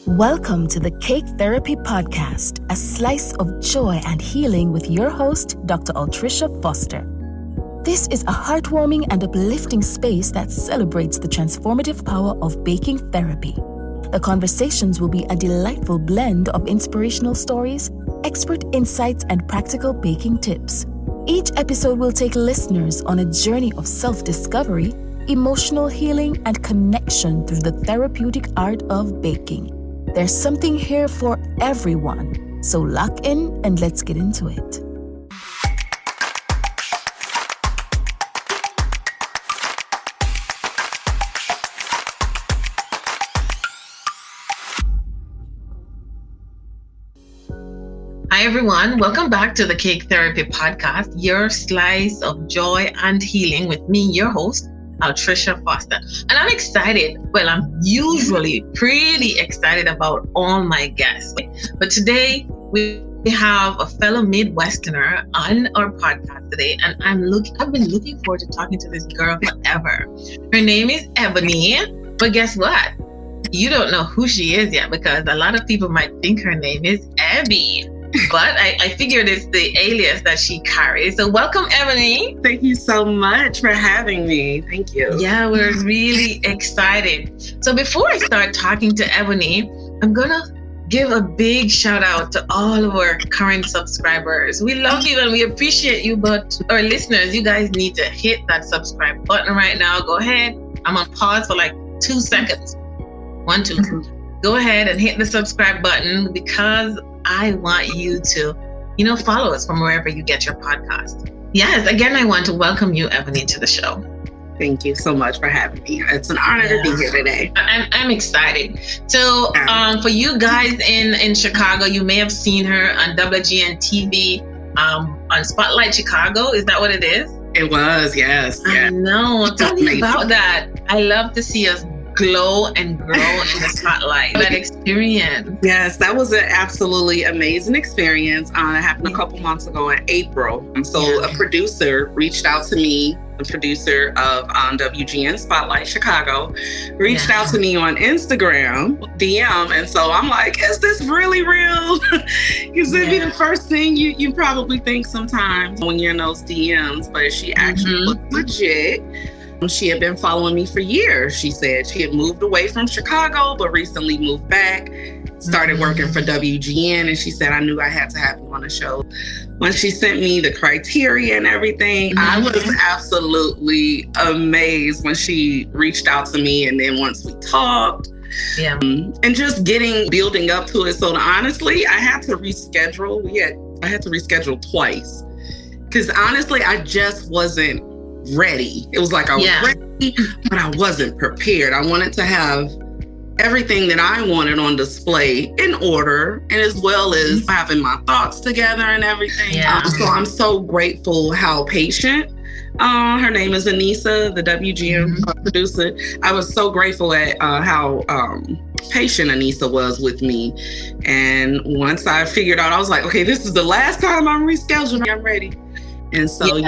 Welcome to the Cake Therapy Podcast, a slice of joy and healing with your host, Dr. Altreisha Foster. This is a heartwarming and uplifting space that celebrates the transformative power of baking therapy. The conversations will be a delightful blend of inspirational stories, expert insights, and practical baking tips. Each episode will take listeners on a journey of self-discovery, emotional healing, and connection through the therapeutic art of baking. There's something here for everyone, so lock in and let's get into it. Hi everyone, welcome back to the Cake Therapy Podcast, your slice of joy and healing with me, your host, Altreisha Foster. And I'm excited. Well, I'm usually pretty excited about all my guests. But today we have a fellow Midwesterner on our podcast today. And I've been looking forward to talking to this girl forever. Her name is Eboni. But guess what? You don't know who she is yet because a lot of people might think her name is Ebi. But I figured it's the alias that she carries. So welcome, Eboni. Thank you so much for having me. Thank you. Yeah, we're really excited. So before I start talking to Eboni, I'm going to give a big shout out to all of our current subscribers. We love you and we appreciate you, but our listeners, you guys need to hit that subscribe button right now. Go ahead. I'm on pause for like 2 seconds. 1, 2. Go ahead and hit the subscribe button because I want you to, follow us from wherever you get your podcast. Yes, again, I want to welcome you, Eboni, to the show. Thank you so much for having me. It's an honor to be here today. I'm excited. So for you guys in Chicago, you may have seen her on WGN TV on Spotlight Chicago. Is that what it is? It was, yes. I know. Tell me about that. I love to see us glow and grow in the spotlight. That experience. Yes, that was an absolutely amazing experience. It happened a couple months ago in April. So a producer reached out to me, the producer of WGN Spotlight Chicago, reached out to me on Instagram, DM. And so I'm like, is this really real? Because it'd be the first thing you probably think sometimes when you're in those DMs, but she actually looked legit. She had been following me for years. She said she had moved away from Chicago, but recently moved back, started working for WGN. And she said, I knew I had to have you on the show. When she sent me the criteria and everything, I was absolutely amazed when she reached out to me. And then once we talked, and just building up to it. So honestly, I had to reschedule. I had to reschedule twice. Because honestly, I just wasn't ready. It was like I was ready, but I wasn't prepared. I wanted to have everything that I wanted on display in order, and as well as having my thoughts together and everything. So I'm so grateful how patient. Her name is Anissa, the WGN producer. I was so grateful at how patient Anissa was with me. And once I figured out, I was like, okay, this is the last time I'm rescheduling. I'm ready. And so,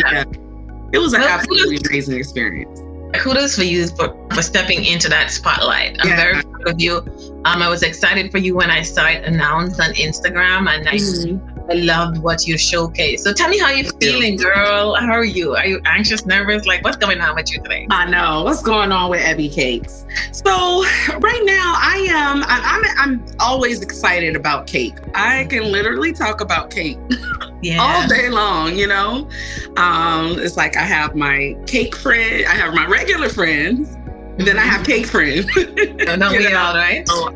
it was an absolutely amazing experience. Kudos for you for stepping into that spotlight. I'm very proud of you. I was excited for you when I saw it announced on Instagram, and I loved what you showcased. So tell me how you're feeling, girl. How are you? Are you anxious, nervous? Like, what's going on with you today? I know. What's going on with Ebi Cakes? So right now I'm always excited about cake. I can literally talk about cake all day long, It's like I have my cake friend, I have my regular friends, and then I have cake friends. Don't we all, right? So,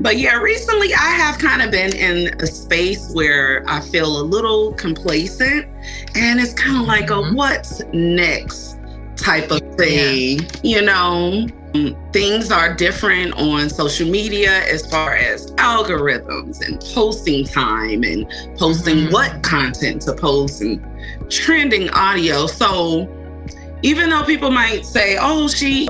but recently I have kind of been in a space where I feel a little complacent, and it's kind of like a what's next type of thing, Things are different on social media as far as algorithms and posting time and posting what content to post and trending audio. So even though people might say, oh, she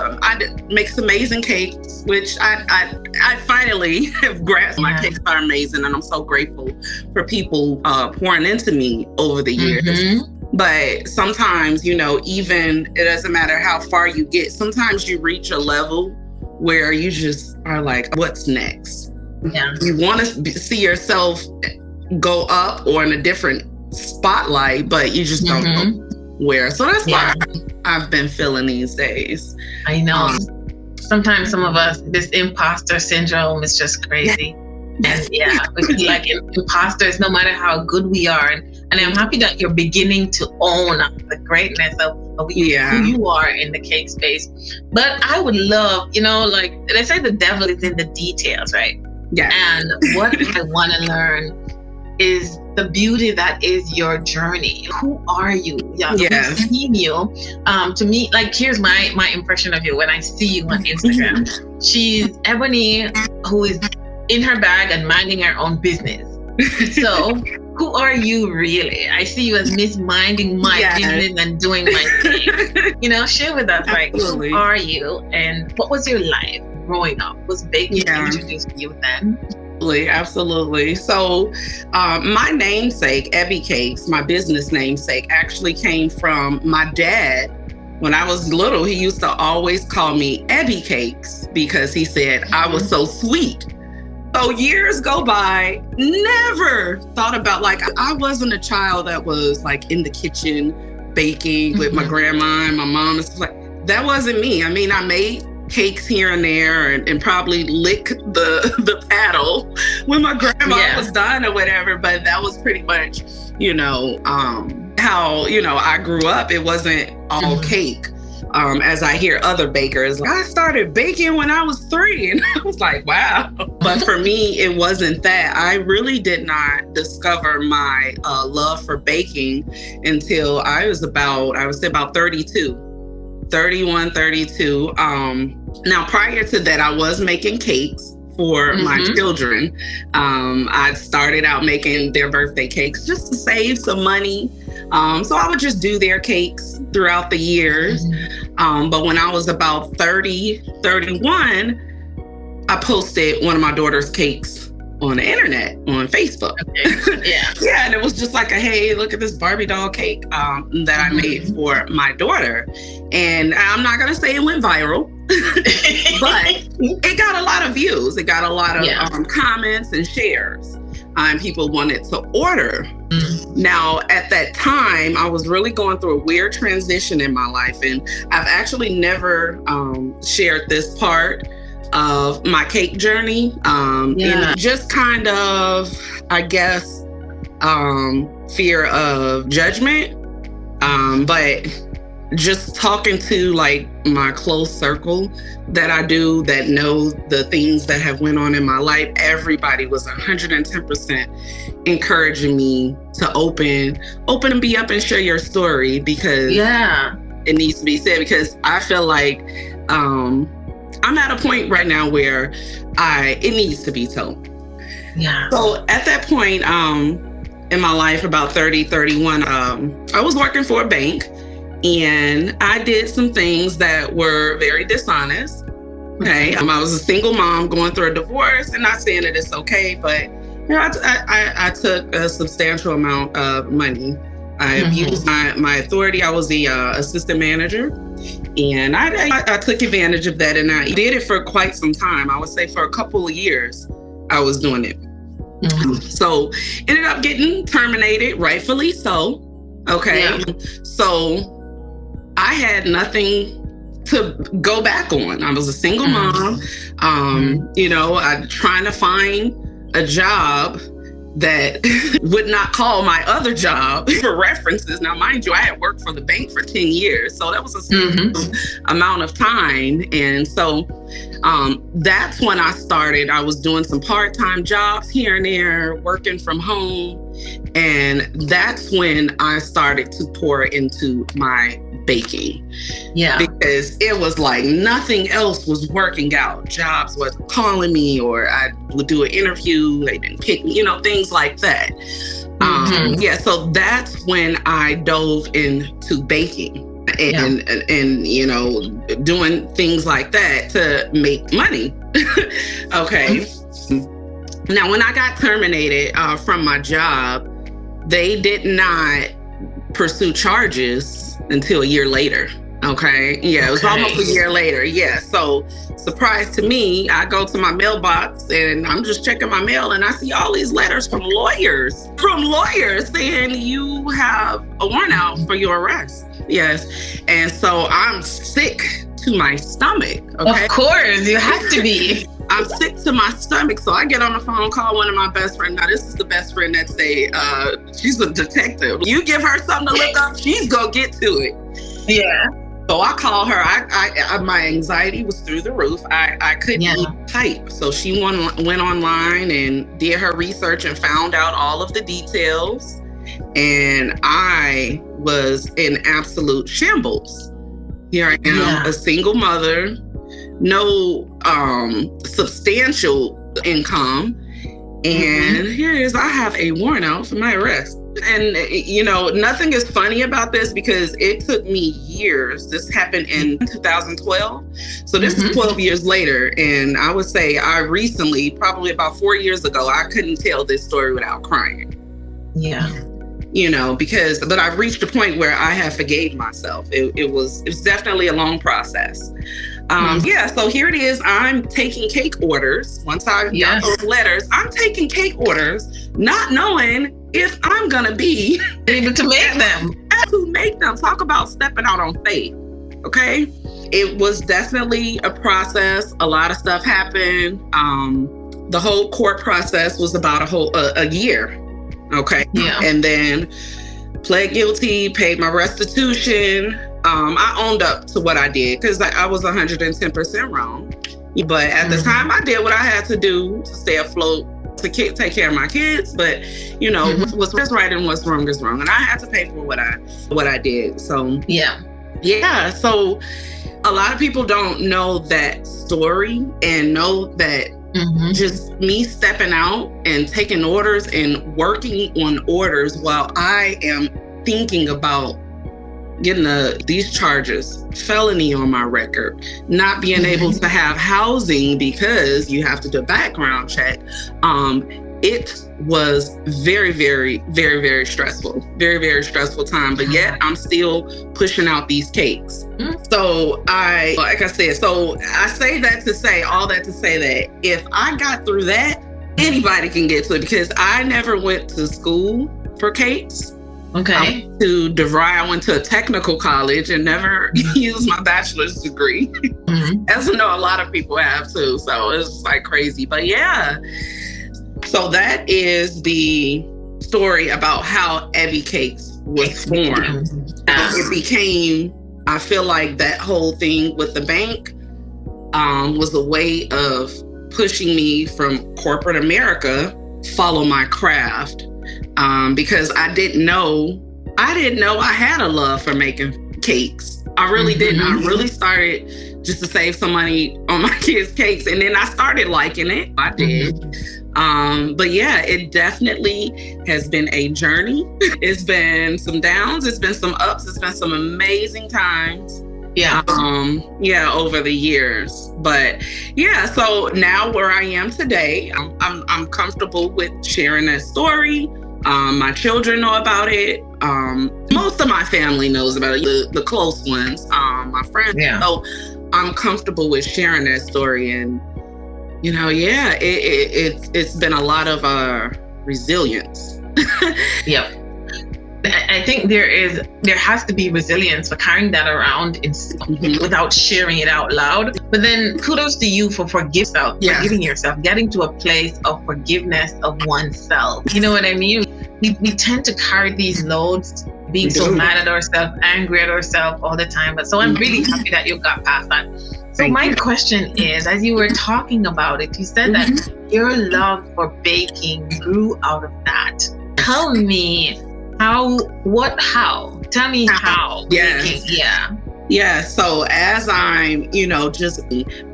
makes amazing cakes, which I finally have grasped. My cakes are amazing, and I'm so grateful for people pouring into me over the years. But sometimes, even it doesn't matter how far you get. Sometimes you reach a level where you just are like, what's next? Yeah. You want to see yourself go up or in a different spotlight, but you just don't know where. So that's why I've been feeling these days. I know. Sometimes some of us, this imposter syndrome is just crazy. And we feel like imposters, no matter how good we are. And I'm happy that you're beginning to own the greatness of who you are in the cake space. But I would love, like they say, the devil is in the details, right? Yeah. And what I want to learn is the beauty that is your journey. Who are you? I've seen you. To me, like, here's my impression of you when I see you on Instagram. She's Eboni, who is in her bag and minding her own business. So who are you really? I see you as Miss Minding my business and doing my thing. Share with us, like, who are you and what was your life growing up? Was baking introduced to you then? Absolutely. So my namesake, Ebi Cakes, my business namesake, actually came from my dad. When I was little, he used to always call me Ebi Cakes because he said I was so sweet. So years go by, never thought about, like, I wasn't a child that was like in the kitchen baking with my grandma and my mom and stuff like that. Wasn't me. I mean, I made cakes here and there and probably lick the paddle when my grandma was done or whatever, but that was pretty much, how, I grew up. It wasn't all cake. As I hear other bakers, I started baking when I was 3, and I was like, wow. But for me, it wasn't that. I really did not discover my love for baking until I was about 31, 32. Now, prior to that, I was making cakes for my children. I started out making their birthday cakes just to save some money. So I would just do their cakes throughout the years. But when I was about 30, 31, I posted one of my daughter's cakes on the internet, on Facebook. Okay. And it was just like hey, look at this Barbie doll cake that I made for my daughter. And I'm not going to say it went viral, but it got a lot of views. It got a lot of comments and shares. People wanted to order. Now, at that time, I was really going through a weird transition in my life. And I've actually never shared this part of my cake journey. And just kind of, I guess, fear of judgment. But just talking to like my close circle that I do that know the things that have went on in my life, everybody was 110% encouraging me to open and be up and share your story, because it needs to be said, because I feel like I'm at a point right now where it needs to be told. So at that point in my life, about 30, 31, I was working for a bank. And I did some things that were very dishonest. Okay. I was a single mom going through a divorce, and not saying that it's okay, but I took a substantial amount of money. I abused my authority. I was the assistant manager, and I took advantage of that, and I did it for quite some time. I would say for a couple of years, I was doing it. So ended up getting terminated, rightfully so. Okay. So I had nothing to go back on. I was a single mom, I'm trying to find a job that would not call my other job for references. Now, mind you, I had worked for the bank for 10 years, so that was a significant amount of time. And so that's when I started. I was doing some part-time jobs here and there, working from home. And that's when I started to pour into my baking. Because it was like nothing else was working out. Jobs wasn't calling me, or I would do an interview, they didn't pick me, things like that. So that's when I dove into baking and doing things like that to make money. Okay. Now, when I got terminated from my job, they did not pursue charges until a year later. Okay. Yeah, it was almost a year later. Yeah. So, surprise to me, I go to my mailbox and I'm just checking my mail and I see all these letters from lawyers saying you have a warrant out for your arrest. Yes. And so I'm sick to my stomach. Okay. Of course, you have to be. I'm sick to my stomach. So I get on the phone, call one of my best friends. Now, this is the best friend that say, she's a detective. You give her something to look up, she's going to get to it. Yeah. So I call her. I my anxiety was through the roof. I couldn't even type. So she went online and did her research and found out all of the details. And I was in absolute shambles. Here I am, a single mother, no substantial income. And here is, I have a warrant out for my arrest. And, you know, nothing is funny about this because it took me years. This happened in 2012. So this is 12 years later. And I would say I recently, probably about 4 years ago, I couldn't tell this story without crying. Yeah. You know, but I've reached a point where I have forgave myself. It was definitely a long process. So here it is. I'm taking cake orders. Once I got those letters, I'm taking cake orders, not knowing if I'm going to be able to make them. To make them. Talk about stepping out on faith. Okay. It was definitely a process. A lot of stuff happened. The whole court process was about a year. Okay. Yeah. And then pled guilty, paid my restitution. I owned up to what I did because I was 110% wrong. But at the time, I did what I had to do to stay afloat, to take care of my kids. But, you know, what's right and what's wrong is wrong. And I had to pay for what I did. So, yeah. So a lot of people don't know that story and know that just me stepping out and taking orders and working on orders while I am thinking about getting these charges, felony on my record, not being able to have housing because you have to do a background check. It was very, very, very, very stressful. Very, very stressful time. But yet I'm still pushing out these cakes. So I say that to say all that to say that if I got through that, anybody can get to it because I never went to school for cakes. Okay. To DeVry, I went to a technical college and never used my bachelor's degree. As I know, a lot of people have too. So it's like crazy. But yeah. So that is the story about how Ebi Cakes was formed. It became, I feel like that whole thing with the bank was a way of pushing me from corporate America, follow my craft. Because I didn't know I had a love for making cakes. I really didn't. I really started just to save some money on my kids' cakes. And then I started liking it. I did. But yeah, it definitely has been a journey. It's been some downs. It's been some ups. It's been some amazing times. Yeah. Over the years. But yeah, so now where I am today, I'm comfortable with sharing that story. My children know about it. Most of my family knows about it, the close ones, my friends. Yeah. So I'm comfortable with sharing that story. And, you know, it's been a lot of resilience. Yep. I think there has to be resilience for carrying that around without sharing it out loud. But then kudos to you for forgiving yourself, getting to a place of forgiveness of oneself. You know what I mean? We tend to carry these loads, being so mad at ourselves, angry at ourselves all the time. But so I'm really happy that you got past that. So my question is, as you were talking about it, you said that your love for baking grew out of that. Tell me how. Tell me how. Yes. Baking, Yeah. So as I'm, just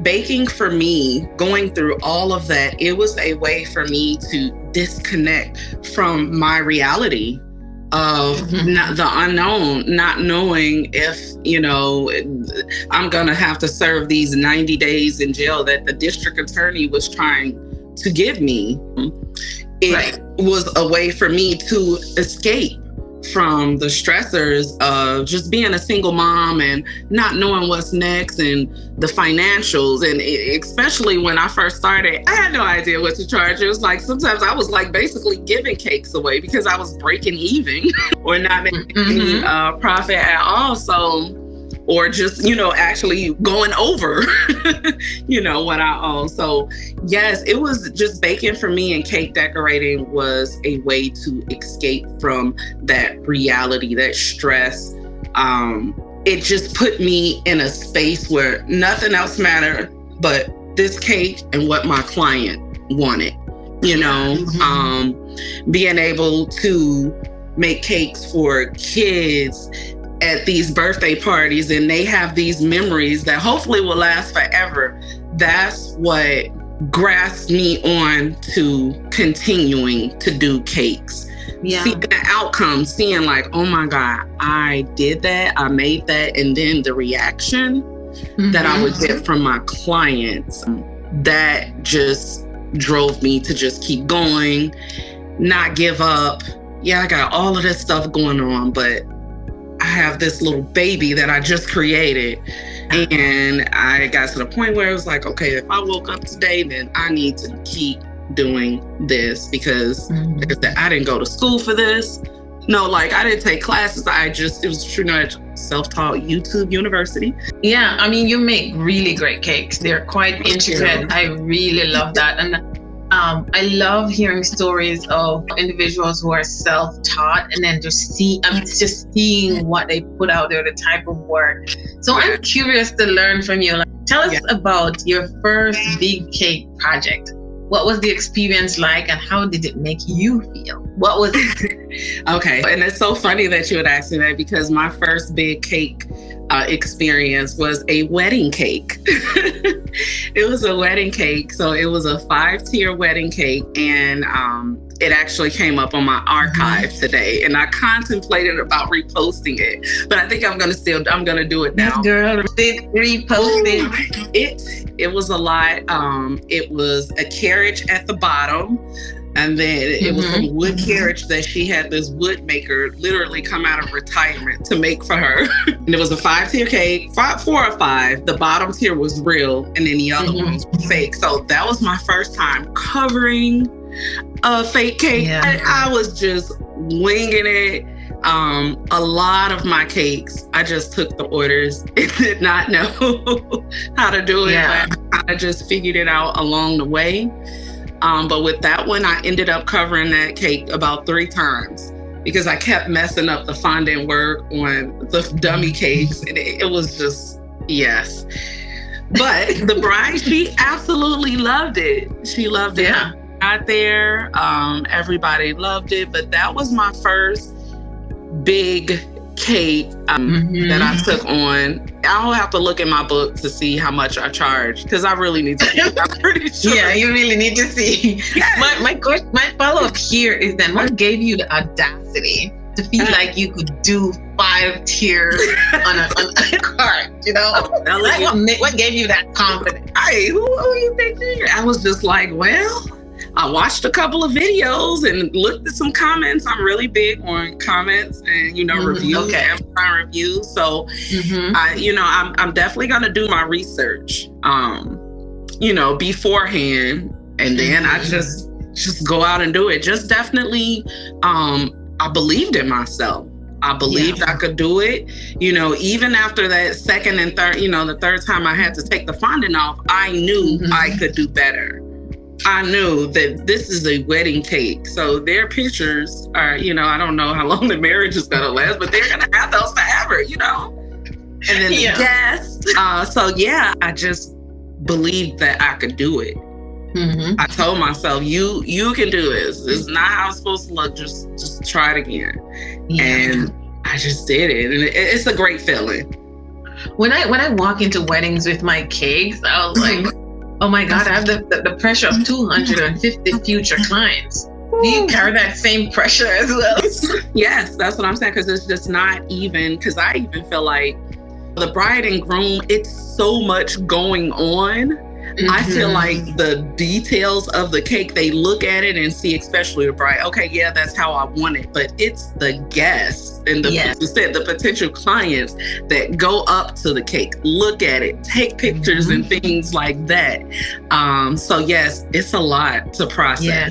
baking for me, going through all of that, it was a way for me to disconnect from my reality of the unknown, not knowing if, I'm going to have to serve these 90 days in jail that the district attorney was trying to give me. It was a way for me to escape from the stressors of just being a single mom and not knowing what's next and the financials. And especially when I first started, I had no idea what to charge. It was like, sometimes I was like basically giving cakes away because I was breaking even or not making any profit at all. So, or just, actually going over, what I owe. So yes, it was just baking for me, and cake decorating was a way to escape from that reality, that stress. It just put me in a space where nothing else mattered but this cake and what my client wanted, being able to make cakes for kids at these birthday parties, and they have these memories that hopefully will last forever. That's what grasped me on to continuing to do cakes. Yeah. See the outcome, seeing like, oh my God, I did that, I made that. And then the reaction that I would get from my clients, that just drove me to just keep going, not give up. Yeah, I got all of this stuff going on, but I have this little baby that I just created. And I got to the point where it was like, okay, if I woke up today, then I need to keep doing this because I didn't go to school for this. No, like I didn't take classes. It was pretty much self-taught YouTube University. Yeah, I mean, you make really great cakes. They're quite intricate. I really love that. And I love hearing stories of individuals who are self-taught and then just seeing what they put out there, the type of work. So I'm curious to learn from you. Tell us about your first big cake project. What was the experience like and how did it make you feel? What was it? Okay. And it's so funny that you would ask me that because my first big cake experience was a wedding cake. It was a wedding cake. So it was a 5-tier wedding cake. And it actually came up on my archive today. And I contemplated about reposting it. But I think I'm going to do it now. Yes, girl, repost it. It was a lot. It was a carriage at the bottom. And then it was some wood carriage that she had this wood maker literally come out of retirement to make for her. And it was a 5-tier cake, 4 or 5. The bottom tier was real, and then the other ones were fake. So that was my first time covering a fake cake. Yeah. And I was just winging it. A lot of my cakes, I just took the orders and did not know how to do it. Yeah. I just figured it out along the way. But with that one, I ended up covering that cake about 3 times because I kept messing up the fondant work on the dummy cakes. And it was just, yes. But the bride, she absolutely loved it. She loved it. Yeah. Out there, everybody loved it. But that was my first big cake that I took on. I'll have to look in my book to see how much I charged because I really need to see. I'm pretty sure. Yeah, you really need to see. Yes. My follow-up here is then what gave you the audacity to feel like you could do 5 tiers on a cart, what gave you that confidence? Hey, who you think? I was just like, well, I watched a couple of videos and looked at some comments. I'm really big on comments and, reviews, Amazon reviews. So, I'm definitely going to do my research, beforehand. And then I just go out and do it. Just definitely, I believed in myself. I believed I could do it. Even after that second and third, the third time I had to take the fondant off, I knew I could do better. I knew that this is a wedding cake. So their pictures are, I don't know how long the marriage is going to last, but they're going to have those forever, And then the guests. I just believed that I could do it. I told myself, you can do this. This is not how it's supposed to look. Just try it again. Yeah. And I just did it. And it's a great feeling. When I walk into weddings with my cakes, I was like, oh my God, I have the pressure of 250 future clients. Do you carry that same pressure as well? Yes, that's what I'm saying. Because it's just not even, because I even feel like the bride and groom, it's so much going on. I feel like the details of the cake, they look at it and see, especially the bride, okay, yeah, that's how I want it. But it's the guests and the potential clients that go up to the cake, look at it, take pictures and things like that. So yes, it's a lot to process. Yeah,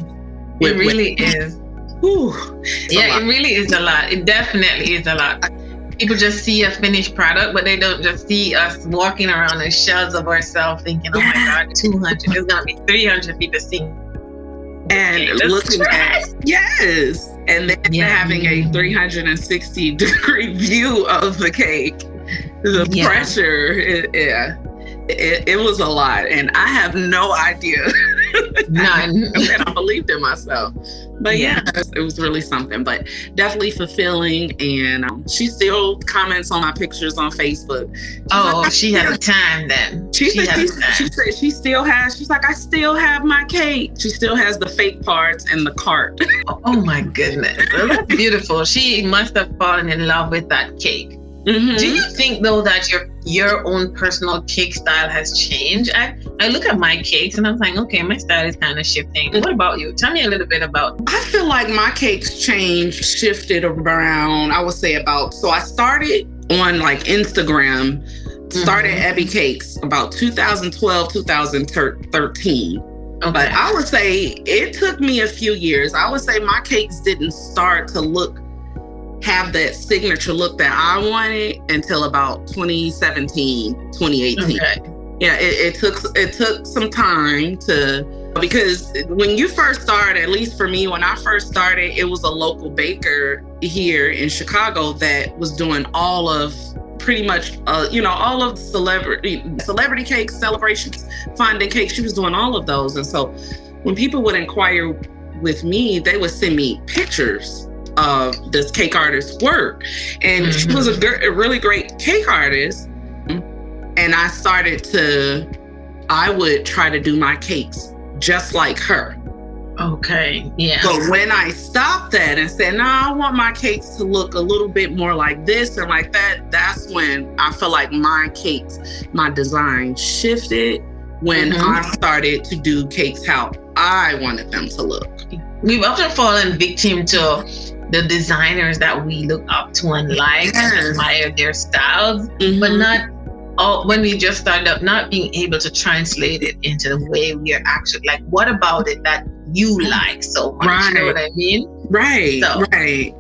it really is. It really is a lot. It definitely is a lot. People just see a finished product, but they don't just see us walking around in shells of ourselves thinking, oh my God, 200, there's going to be 300 people seeing. And looking at, and then having a 360-degree view of the cake, the pressure, it was a lot. And I have no idea. None. And I believed in myself. But it was really something, but definitely fulfilling. And she still comments on my pictures on Facebook. She has time then. She said she still has, she's like, I still have my cake. She still has the fake parts in the cart. Oh my goodness. Well, that's beautiful. She must have fallen in love with that cake. Mm-hmm. Do you think though that your own personal cake style has changed? I look at my cakes and I'm like, okay, my style is kind of shifting. What about you? Tell me a little bit about. I feel like my cakes shifted around, I would say so I started on like Instagram, started Ebi Cakes about 2012, 2013. Okay. But I would say it took me a few years. I would say my cakes didn't start to have that signature look that I wanted until about 2017, 2018. Okay. Yeah, it took some time because when you first started, at least for me, when I first started, it was a local baker here in Chicago that was doing all of pretty much, all of the celebrity cakes, celebrations, fondant cakes. She was doing all of those. And so when people would inquire with me, they would send me pictures of this cake artist's work. And she was a really great cake artist. And I would try to do my cakes just like her. Okay, yeah. But when I stopped that and said, no, I want my cakes to look a little bit more like this and like that, that's when I feel like my design shifted when I started to do cakes how I wanted them to look. We've often fallen victim to the designers that we look up to and like and admire their styles, but not when we just started up, not being able to translate it into the way we are actually like, what about it that you like so much? Right. You know what I mean? Right. Right.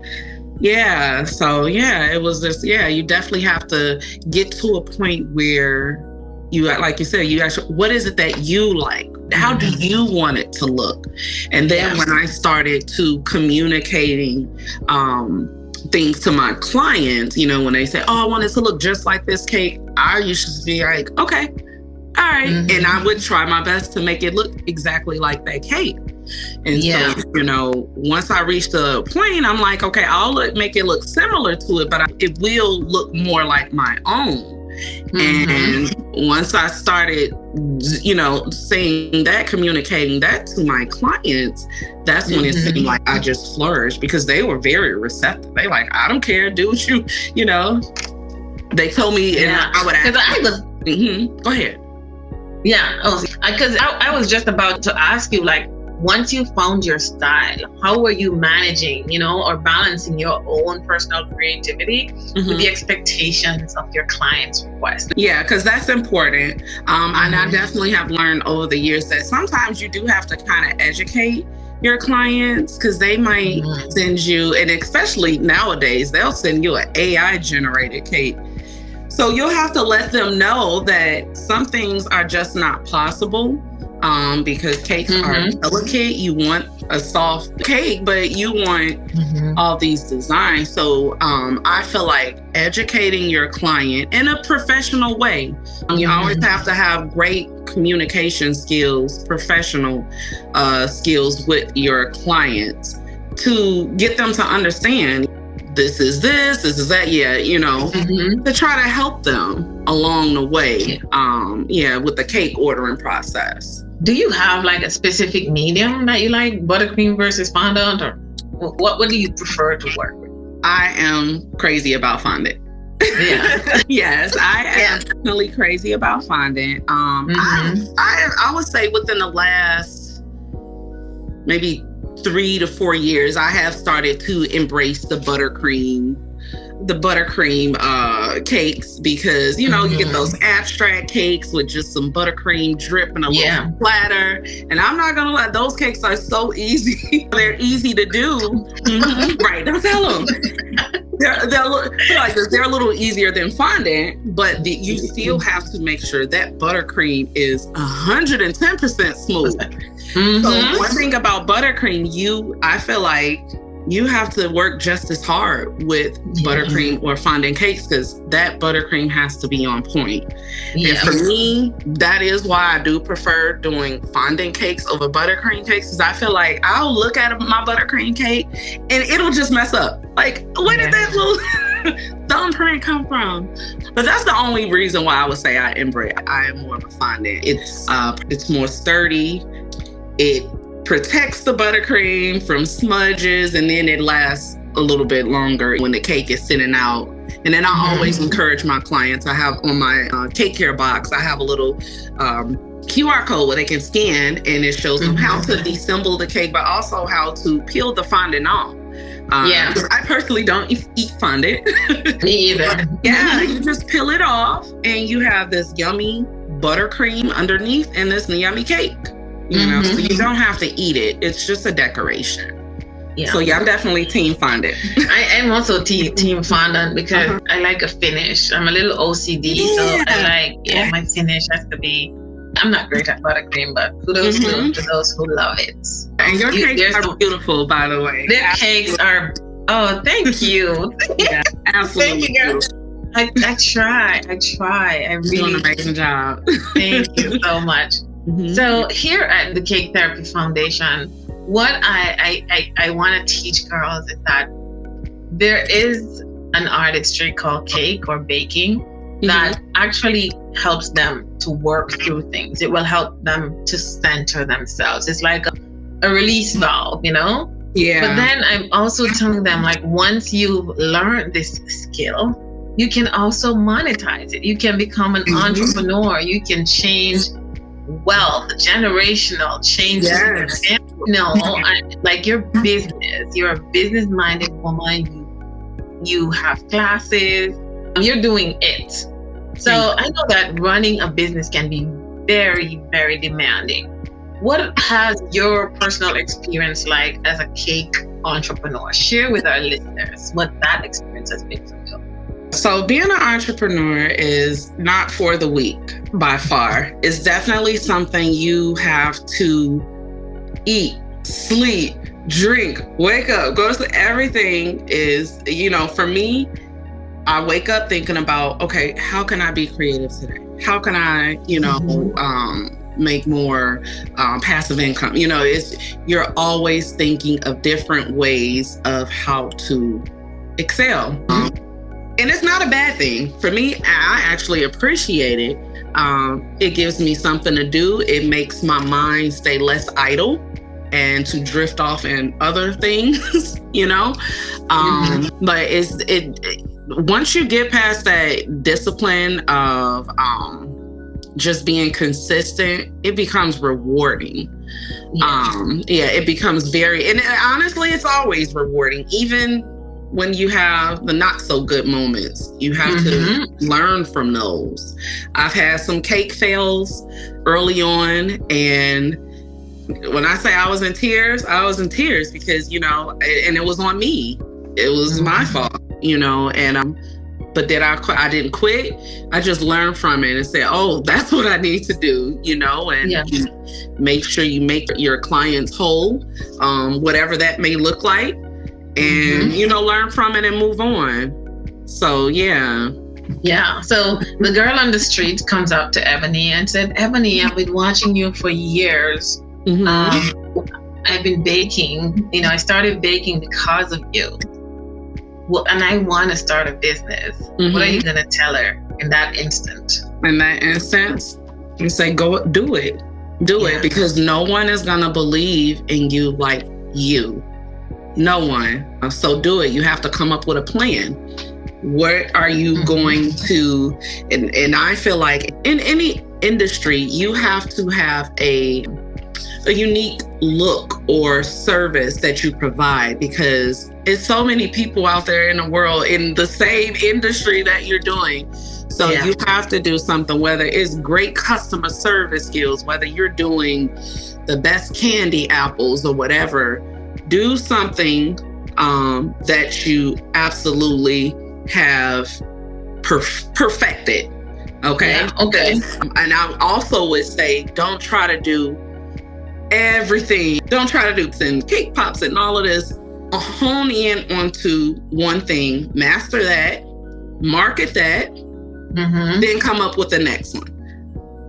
Yeah. So it was just, you definitely have to get to a point where you, like you said, you actually, what is it that you like? How do you want it to look? And then when I started to communicating things to my clients, when they say, I want it to look just like this cake, I used to be like, okay, all right. And I would try my best to make it look exactly like that cake. And so, once I reached a point, I'm like, okay, I'll make it look similar to it, but it will look more like my own. And once I started, saying that, communicating that to my clients, that's when it seemed like I just flourished because they were very receptive. They like, I don't care, do what you They told me, and I would ask. Go ahead. Yeah, because I was just about to ask you, like, once you found your style, how were you managing, or balancing your own personal creativity with the expectations of your clients' requests? Yeah, because that's important. And I definitely have learned over the years that sometimes you do have to kind of educate your clients because they might send you, and especially nowadays, they'll send you an AI generated cake. So you'll have to let them know that some things are just not possible. Because cakes are delicate. You want a soft cake, but you want all these designs. So I feel like educating your client in a professional way. You always have to have great communication skills, professional skills with your clients to get them to understand this is that, to try to help them along the way, with the cake ordering process. Do you have like a specific medium that you like, buttercream versus fondant, or what do you prefer to work with? I am crazy about fondant. Yeah. Yes, I am definitely crazy about fondant. I would say within the last maybe 3 to 4 years, I have started to embrace the buttercream cakes, because you get those abstract cakes with just some buttercream drip and a little splatter. And I'm not gonna lie, those cakes are so easy. They're easy to do. Right? Don't tell them. They're a little easier than fondant, but you still have to make sure that buttercream is 110% smooth. So one thing about buttercream, I feel like you have to work just as hard with buttercream or fondant cakes, because that buttercream has to be on point. And for me, that is why I do prefer doing fondant cakes over buttercream cakes, because I feel like I'll look at my buttercream cake and it'll just mess up. Like, where did that little thumbprint come from? But that's the only reason why I would say I am more of a fondant. It's more sturdy. It protects the buttercream from smudges, and then it lasts a little bit longer when the cake is sitting out. And then I always encourage my clients, I have on my cake care box, I have a little QR code where they can scan, and it shows them how to disassemble the cake, but also how to peel the fondant off. I personally don't eat fondant. Me either. You just peel it off, and you have this yummy buttercream underneath and this yummy cake. So you don't have to eat it. It's just a decoration. So I'm definitely team fondant. I am also team fondant, because I like a finish. I'm a little OCD, so I like my finish has to be. I'm not great at buttercream, but kudos to those who love it. And your cakes are beautiful, by the way. Their cakes are. Oh, thank you. Absolutely. Thank you, girl. I try. I really do an amazing job. Thank you so much. So here at the Cake Therapy Foundation, what I want to teach girls is that there is an artistry called cake or baking that actually helps them to work through things. It will help them to center themselves. It's like a release valve, Yeah. But then I'm also telling them, like, once you've learned this skill, you can also monetize it. You can become an entrepreneur. You can change wealth, generational changes. Like your business. You're a business-minded woman. You have classes. You're doing it. So I know that running a business can be very, very demanding. What has your personal experience like as a cake entrepreneur? Share with our listeners what that experience has been for you. So being an entrepreneur is not for the weak by far. It's definitely something you have to eat, sleep, drink, wake up, go to sleep. Everything is, for me, I wake up thinking about, okay, how can I be creative today? How can I, make more passive income? You're always thinking of different ways of how to excel. And it's not a bad thing. For me, I actually appreciate it. It gives me something to do. It makes my mind stay less idle and to drift off in other things, But once you get past that discipline of just being consistent, it becomes rewarding. It becomes and honestly, it's always rewarding. Even when you have the not so good moments, you have to learn from those. I've had some cake fails early on, and when I say I was in tears because, and it was on me. It was my fault, and but then I didn't quit. I just learned from it and said, oh, that's what I need to do, and make sure you make your clients whole, whatever that may look like. And, learn from it and move on. So, yeah. So the girl on the street comes up to Eboni and said, Eboni, I've been watching you for years. I've been baking. I started baking because of you. Well, and I want to start a business. What are you going to tell her in that instant? In that instance, you say, go do it. Do it, because no one is going to believe in you like you. No one. So do it. You have to come up with a plan. What are you going to, and I feel like in any industry, you have to have a unique look or service that you provide, because it's so many people out there in the world in the same industry that you're doing. So you have to do something, whether it's great customer service skills, whether you're doing the best candy apples or whatever, do something that you absolutely have perfected. Okay. Yeah, okay. And I also would say, don't try to do everything. Don't try to do cake pops and all of this. Hone in onto one thing, master that, market that, then come up with the next one.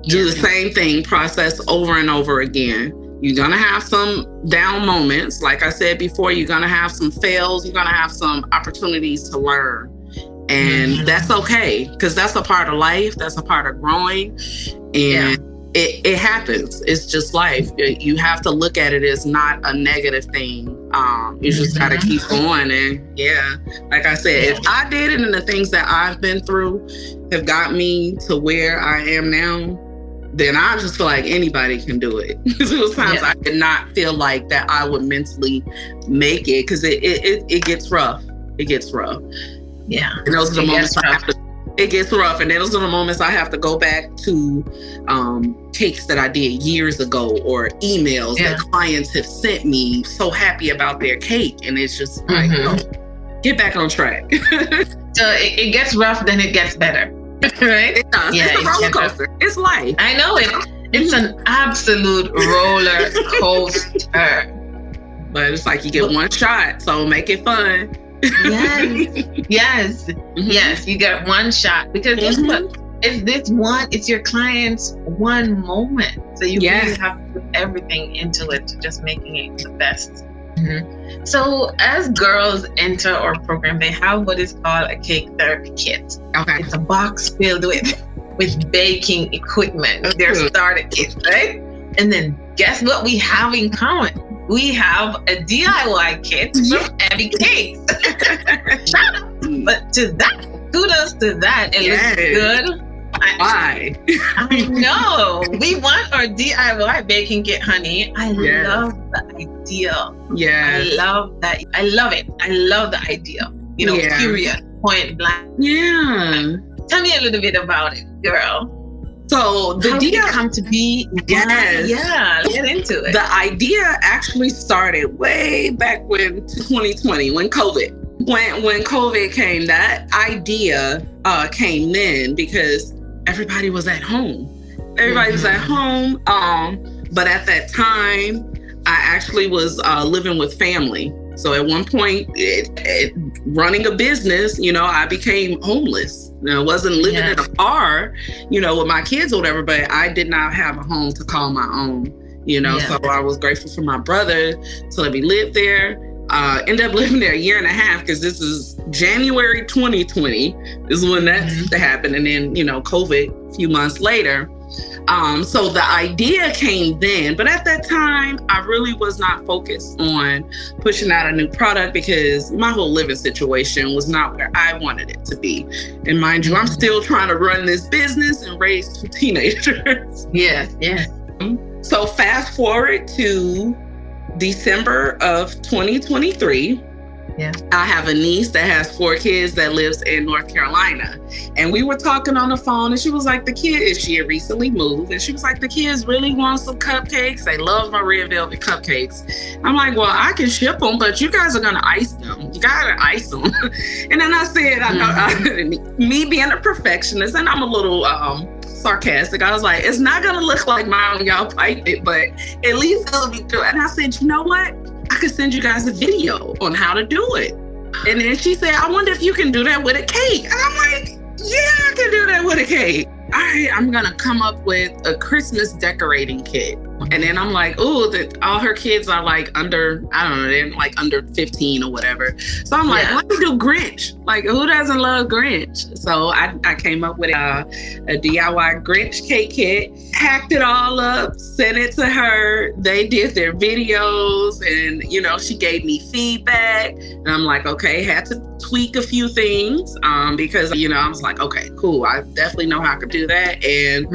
Do the same thing, process over and over again. You're going to have some down moments. Like I said before, you're going to have some fails. You're going to have some opportunities to learn. And that's okay, because that's a part of life. That's a part of growing. And it happens. It's just life. You have to look at it as not a negative thing. You just got to keep going. And like I said, if I did it and the things that I've been through have got me to where I am now, then I just feel like anybody can do it. There was times I did not feel like that I would mentally make it, because it gets rough. It gets rough. Yeah. And those are the moments it gets rough. And those are the moments I have to go back to cakes that I did years ago, or emails that clients have sent me so happy about their cake. And it's just like, get back on track. So it gets rough, then it gets better. Right? It does. Yeah, it's a roller coaster. It's life. I know it. It's an absolute roller coaster. But it's like you get one shot, so make it fun. Yes. You get one shot, because it's your client's one moment. So you really have to put everything into it, to just making it the best. So as girls enter our program, they have what is called a cake therapy kit. Okay. It's a box filled with baking equipment, their starter kit, right? And then guess what we have in common? We have a DIY kit from Ebi Cakes. But kudos to that. It looks good. Why? I know. We want our DIY baking kit, honey. I love the idea. Yeah. I love that. I love it. I love the idea. Period. Point blank. Yeah. Tell me a little bit about it, girl. So the idea come to be. Yes. Yeah. Get into it. The idea actually started way back when 2020, when COVID. When COVID came, that idea came then, because everybody was at home. Everybody was at home. But at that time, I actually was living with family. So at one point, running a business, I became homeless. I wasn't living in a car, with my kids or whatever, but I did not have a home to call my own, So I was grateful for my brother to let me live there. Ended up living there a year and a half, because this is January 2020 is when that happened. And then, COVID a few months later. So the idea came then, but at that time, I really was not focused on pushing out a new product, because my whole living situation was not where I wanted it to be. And mind you, I'm still trying to run this business and raise 2 teenagers. Yes. So fast forward to December of 2023. I have a niece that has 4 kids that lives in North Carolina. And we were talking on the phone, and she was like, she had recently moved, and she was like, the kids really want some cupcakes. They love my red velvet cupcakes. I'm like, well, I can ship them, but you guys are going to ice them. You got to ice them. And then I said, me being a perfectionist, and I'm a little sarcastic, I was like, it's not going to look like mine when y'all pipe it, but at least it'll be good. And I said, you know what? I could send you guys a video on how to do it. And then she said, I wonder if you can do that with a cake. And I'm like, yeah, I can do that with a cake. All right, I'm going to come up with a Christmas decorating kit. And then I'm like, oh, all her kids are like under, I don't know, they're like under 15 or whatever. So I'm like, let me do Grinch. Like, who doesn't love Grinch? So I came up with a DIY Grinch cake kit, hacked it all up, sent it to her. They did their videos and, you know, she gave me feedback. And I'm like, okay, had to tweak a few things because, you know, I was like, okay, cool. I definitely know how I could do that. And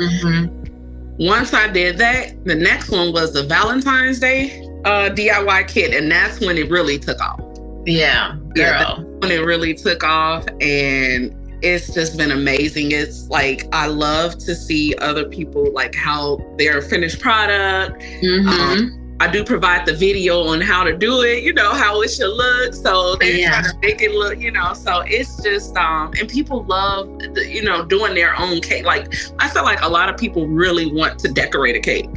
once I did that, the next one was the Valentine's Day DIY kit. And that's when it really took off. Yeah, girl. Yeah, when it really took off. And it's just been amazing. It's like, I love to see other people, like how their finished product. I do provide the video on how to do it, you know, how it should look. So they try to make it look, you know, so it's just, and people love, you know, doing their own cake. Like, I feel like a lot of people really want to decorate a cake.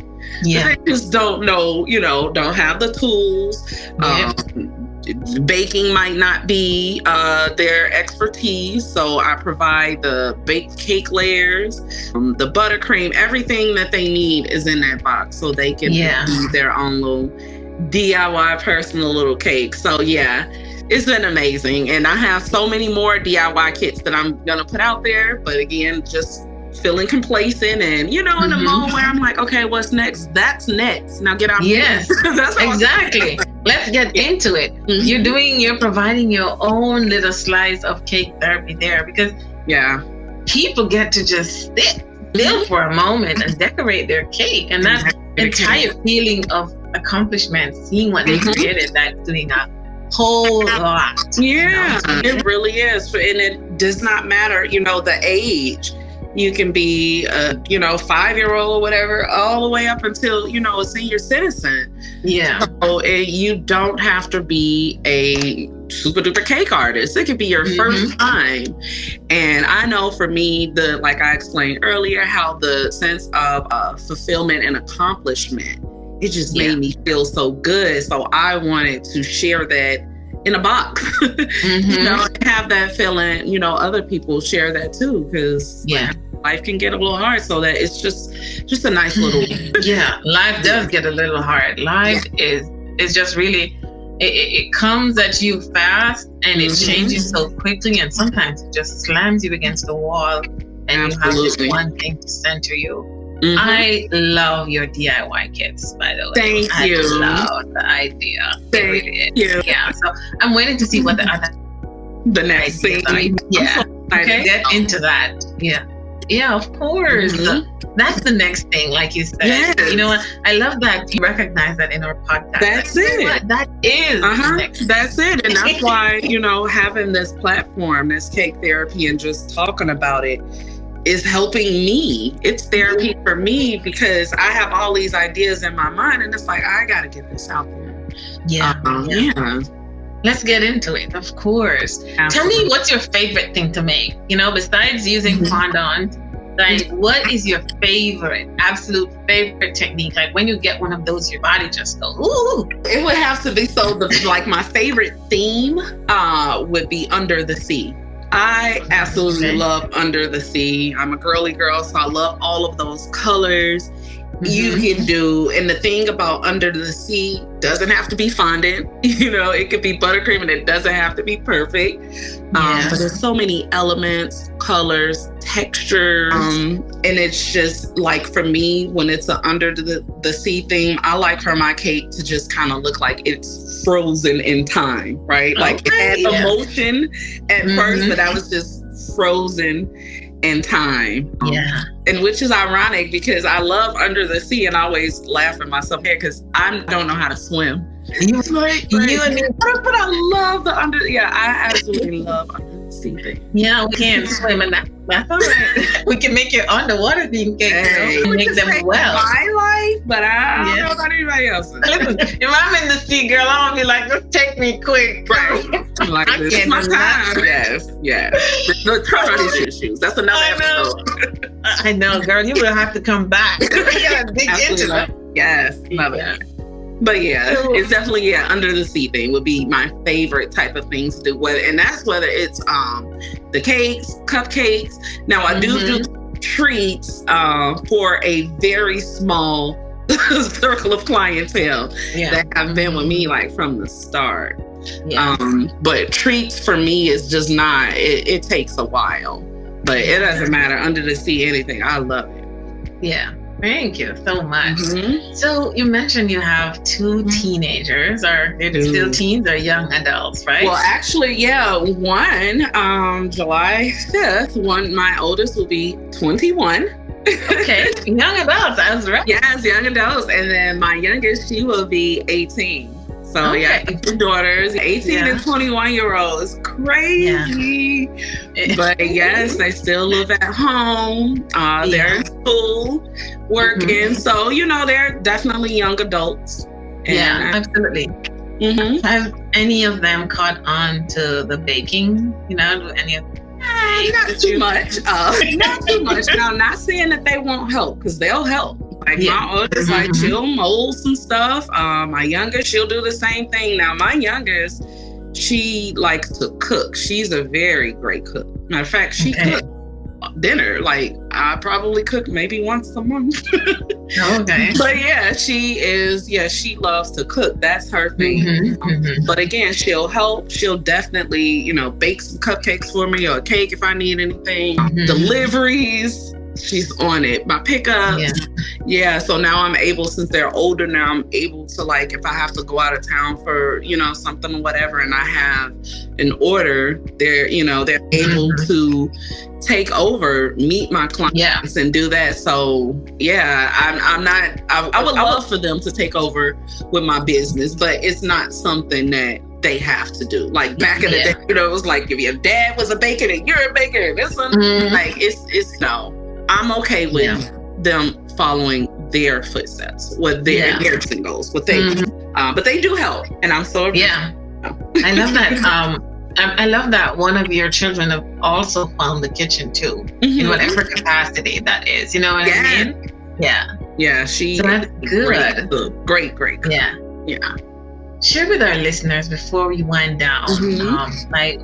Yeah. They just don't know, you know, don't have the tools. Baking might not be their expertise, so I provide the baked cake layers, the buttercream, everything that they need is in that box, so they can do their own little DIY personal little cake. So yeah, it's been amazing, and I have so many more DIY kits that I'm gonna put out there. But again, just feeling complacent and, you know, in the moment where I'm like, okay, what's next? That's next. Now get out. Yes, that's exactly. Let's get into it. You're providing your own little slice of cake therapy there, because people get to just sit still for a moment and decorate their cake. And that entire feeling of accomplishment, seeing what they created, that's doing a whole lot. Yeah, it really is. And it does not matter, you know, the age. You can be a, you know, 5-year-old or whatever, all the way up until, you know, a senior citizen. Yeah. So you don't have to be a super duper cake artist. It could be your first time. And I know for me, like I explained earlier, how the sense of fulfillment and accomplishment, it just made me feel so good. So I wanted to share that in a box, you know, and have that feeling, you know, other people share that too, because life can get a little hard. So that it's just a nice little life does get a little hard. Life is just really it comes at you fast, and it changes so quickly, and sometimes it just slams you against the wall, and you have just one thing to center you. I love your DIY kits, by the way. Thank you. I love the idea. Thank you. Yeah, so I'm waiting to see what the next thing are. Yeah, okay, get into that. Yeah, of course. That's the next thing, like you said. Yes. You know what? I love that you recognize that in our podcast. That's it. That is That's it. And that's why, you know, having this platform, this cake therapy, and just talking about it is helping me. It's therapy for me, because I have all these ideas in my mind, and it's like, I got to get this out there. Yeah. Let's get into it, of course. Absolutely. Tell me, what's your favorite thing to make? You know, besides using fondant, like, what is your absolute favorite technique? Like, when you get one of those, your body just goes, ooh. It would have to be, like, my favorite theme would be Under the Sea. I absolutely love Under the Sea. I'm a girly girl, so I love all of those colors. You can do, and the thing about Under the Sea doesn't have to be fondant. You know, it could be buttercream, and it doesn't have to be perfect. But there's so many elements, colors, texture, and it's just like, for me, when it's an Under the Sea theme, I like for my cake to just kind of look like it's frozen in time, right? Like, it had emotion at first, but I was just frozen in time. And which is ironic, because I love Under the Sea, and I always laugh at myself here because I don't know how to swim. You and me. But I love the I absolutely love Under the Sea thing. Yeah, we can't swim, and that's all right. We can make your underwater theme cake, and make them well. My life, but I don't know about anybody else's. Listen, if I'm in the sea, girl, I'm gonna be like, just take me quick. Right. Like, this is my time. Yes. The trust issues. That's another episode. I know, girl. You will have to come back. We gotta dig into that. Yes, love it. But it's definitely Under the Sea thing would be my favorite type of thing to do. And that's whether it's the cakes, cupcakes. Now I do treats for a very small circle of clientele that have been with me like from the start. But treats for me is just not, it takes a while, but it doesn't matter. Under the sea, anything, I love it. Yeah. Thank you so much. So you mentioned you have 2 teenagers. Are they still teens or young adults, right? Well, actually, one, July 5th, my oldest will be 21. Okay, young adults, I was right. Yes, young adults. And then my youngest, she will be 18. So yeah, 2 daughters, 18 and 21-year-olds. Crazy. But yes, they still live at home. They're in school, working. So, they're definitely young adults. And, absolutely. Have any of them caught on to the baking? Do any of not too much. Not too much. Now, not saying that they won't help, because they'll help. Like my oldest, like she'll mold some stuff. My youngest, she'll do the same thing. Now, my youngest, she likes to cook. She's a very great cook. Matter of fact, she cooks dinner. Like I probably cook maybe once a month. But she loves to cook. That's her thing. But again, she'll help. She'll definitely, bake some cupcakes for me or a cake if I need anything. Deliveries. She's on it. My pickups. So now I'm able, since they're older now, I'm able to, like, if I have to go out of town for, something or whatever, and I have an order, they're able to take over, meet my clients and do that. So I would love for them to take over with my business, but it's not something that they have to do. Like back in the day, it was like if your dad was a baker and you're a baker, this one, like it's no. I'm okay with them following their footsteps, with their goals, what they but they do help, and I'm so I love that. I love that one of your children have also found the kitchen too, in whatever capacity that is. You know what I mean? Yeah. She. So that's good. Great. Yeah. Share with our listeners before we wind down, like,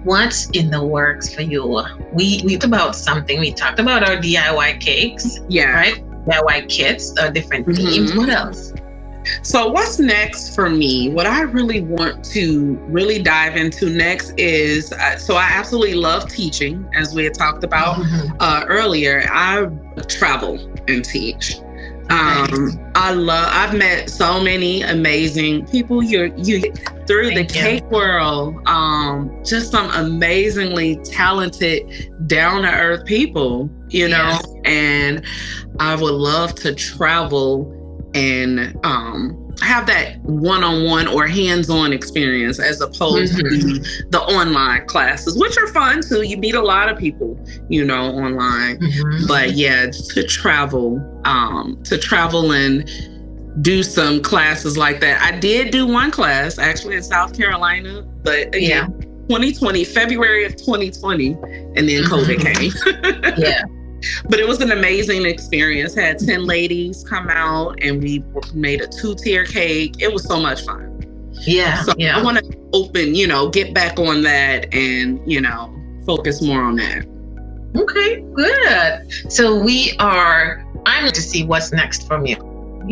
what's in the works for you? We talked about something. We talked about our DIY cakes. Right? DIY kits, different themes. What else? So what's next for me? What I really want to really dive into next is, so I absolutely love teaching, as we had talked about earlier. I travel and teach. I've met so many amazing people you through the cake world, just some amazingly talented, down-to-earth people, and I would love to travel and have that one-on-one or hands-on experience as opposed to the online classes, which are fun too. You meet a lot of people, online. But to travel and do some classes like that. I did do one class actually in South Carolina, but again, February of 2020, and then COVID came. But it was an amazing experience. Had 10 ladies come out and we made a 2-tier cake. It was so much fun. I want to open, get back on that and, focus more on that. Okay, good. So I'm to see what's next from you.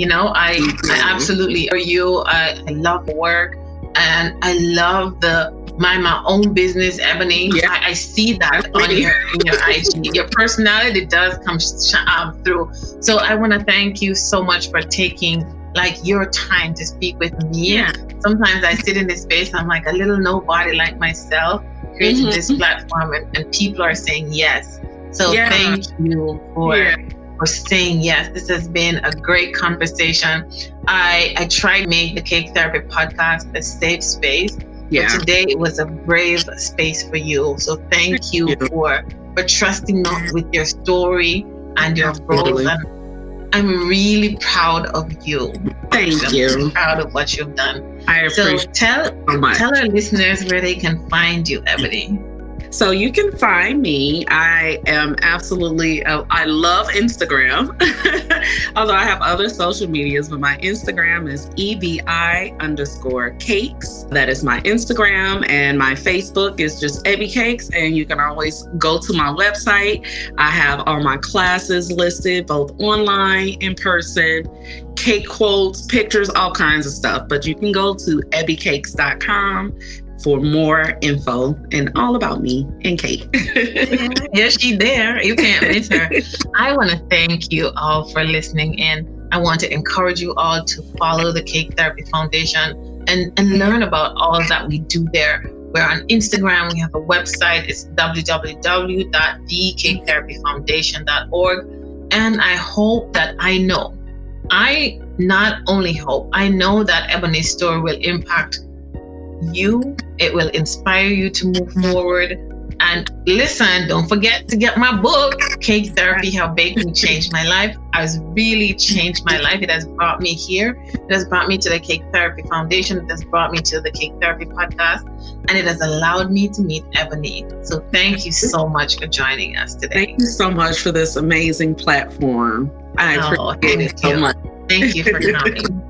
I absolutely are you. I love the work, and I love my own business, Ebony. I see that on your IG. Your personality does come through. So I want to thank you so much for taking your time to speak with me. Sometimes I sit in this space, I'm like a little nobody like myself, creating this platform, and people are saying yes. So thank you for saying yes. This has been a great conversation. I try to make the Cake Therapy Podcast a safe space. But today it was a brave space for you. So thank you for trusting me with your story and your growth. And I'm really proud of you. Thank you. I'm proud of what you've done. I appreciate it so much. Tell our listeners where they can find you, Ebony. So you can find me. I am absolutely, I love Instagram, although I have other social medias, but my Instagram is EBI_cakes. That is my Instagram, and my Facebook is just Ebi Cakes. And you can always go to my website. I have all my classes listed, both online, in person, cake quotes, pictures, all kinds of stuff. But you can go to ebicakes.com for more info and all about me and cake. Yeah, she's there. You can't miss her. I want to thank you all for listening in. I want to encourage you all to follow the Cake Therapy Foundation and learn about all that we do there. We're on Instagram. We have a website. It's www.thecaketherapyfoundation.org. And I hope that I know that Eboni's story will impact you. It will inspire you to move forward. And listen, don't forget to get my book, Cake Therapy, How Baking Changed My Life. Has really changed my life. It has brought me here. It has brought me to the Cake Therapy Foundation. It has brought me to the Cake Therapy Podcast. And it has allowed me to meet Eboni. So thank you so much for joining us today. Thank you so much for this amazing platform. I appreciate it so much. Thank you for coming.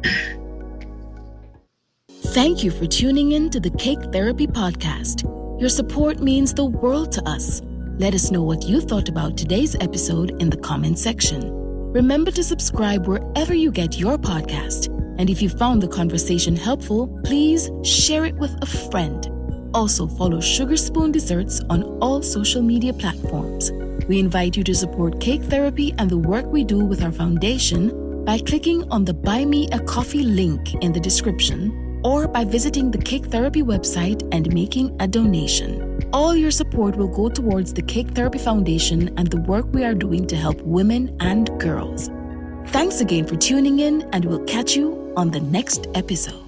Thank you for tuning in to the Cake Therapy Podcast. Your support means the world to us. Let us know what you thought about today's episode in the comment section. Remember to subscribe wherever you get your podcast. And if you found the conversation helpful, please share it with a friend. Also, follow Sugar Spoon Desserts on all social media platforms. We invite you to support Cake Therapy and the work we do with our foundation by clicking on the Buy Me a Coffee link in the description, or by visiting the Cake Therapy website and making a donation. All your support will go towards the Cake Therapy Foundation and the work we are doing to help women and girls. Thanks again for tuning in, and we'll catch you on the next episode.